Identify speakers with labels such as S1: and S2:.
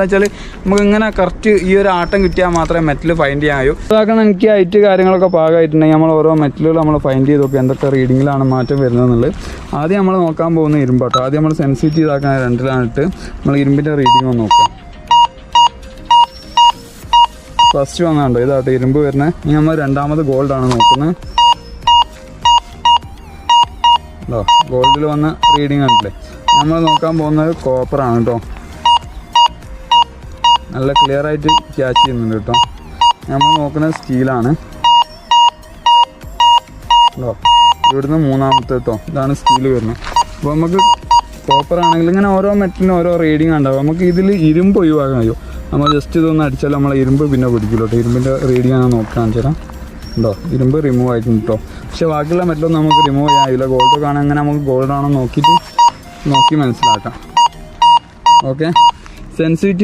S1: വെച്ചാൽ നമുക്ക് ഇങ്ങനെ കറക്റ്റ് ഈ ഒരു ആട്ടം കിട്ടിയാൽ മാത്രമേ മെറ്റൽ ഫൈൻഡ് ചെയ്യാൻ കഴിയൂ. അതാക്കണം എനിക്ക് ഹൈറ്റ് കാര്യങ്ങളൊക്കെ പാകമായിട്ടുണ്ടെങ്കിൽ നമ്മൾ ഓരോ മെറ്റലുകൾ നമ്മൾ ഫൈൻഡ് ചെയ്ത് നോക്കുക എന്തൊക്കെ റീഡിങ്ങിലാണ് മാറ്റം വരുന്നതെന്നുള്ളത്. ആദ്യം നമ്മൾ നോക്കാൻ പോകുന്ന ഇരുമ്പാട്ടോ. ആദ്യം നമ്മൾ സെൻസിറ്റീവ് ഇതാക്കാൻ രണ്ടിലാണിട്ട് നമ്മൾ ഇരുമ്പിൻ്റെ റീഡിങ് ഒന്ന് നോക്കാം. ഫസ്റ്റ് വന്നാണ്ടോ ഇതാട്ടോ ഇരുമ്പ് വരുന്നത്. ഇനി നമ്മൾ രണ്ടാമത് ഗോൾഡാണ് നോക്കുന്നത്. ഗോൾഡിൽ വന്ന റീഡിങ് കണ്ടില്ലേ. നമ്മൾ നോക്കാൻ പോകുന്നത് കോപ്പറാണ് കേട്ടോ. നല്ല ക്ലിയർ ആയിട്ട് ക്യാച്ച് ചെയ്യുന്നുണ്ട് കേട്ടോ. നമ്മൾ നോക്കുന്നത് സ്റ്റീലാണ് കേട്ടോ. ഇവിടുന്ന് മൂന്നാമത്തെ കേട്ടോ ഇതാണ് സ്റ്റീൽ വരുന്നത്. അപ്പോൾ നമുക്ക് കോപ്പർ ആണെങ്കിൽ ഇങ്ങനെ ഓരോ മെറ്റലിനും ഓരോ റീഡിങ് ഉണ്ടാവും. നമുക്ക് ഇതിൽ ഇരുമ്പ് ഒഴിവാക്കാൻ കഴിയും. നമ്മൾ ജസ്റ്റ് ഇതൊന്ന് അടിച്ചാൽ നമ്മളെ ഇരുമ്പ് പിന്നെ പിടിക്കില്ല കേട്ടോ. ഇരുമ്പിൻ്റെ റീഡിങ് ആണ് നോക്കാൻ വെച്ചാൽ ഉണ്ടോ ഇരുമ്പ് റിമൂവ് ആയിട്ടുണ്ട് കേട്ടോ. പക്ഷെ ബാക്കിയുള്ള മെറ്റലൊന്നും നമുക്ക് റിമൂവ് ചെയ്യാൻ കഴിയില്ല. ഗോൾഡ് കാണാൻ അങ്ങനെ നമുക്ക് ഗോൾഡാണോ നോക്കി മനസ്സിലാക്കാം. Okay, sensitivity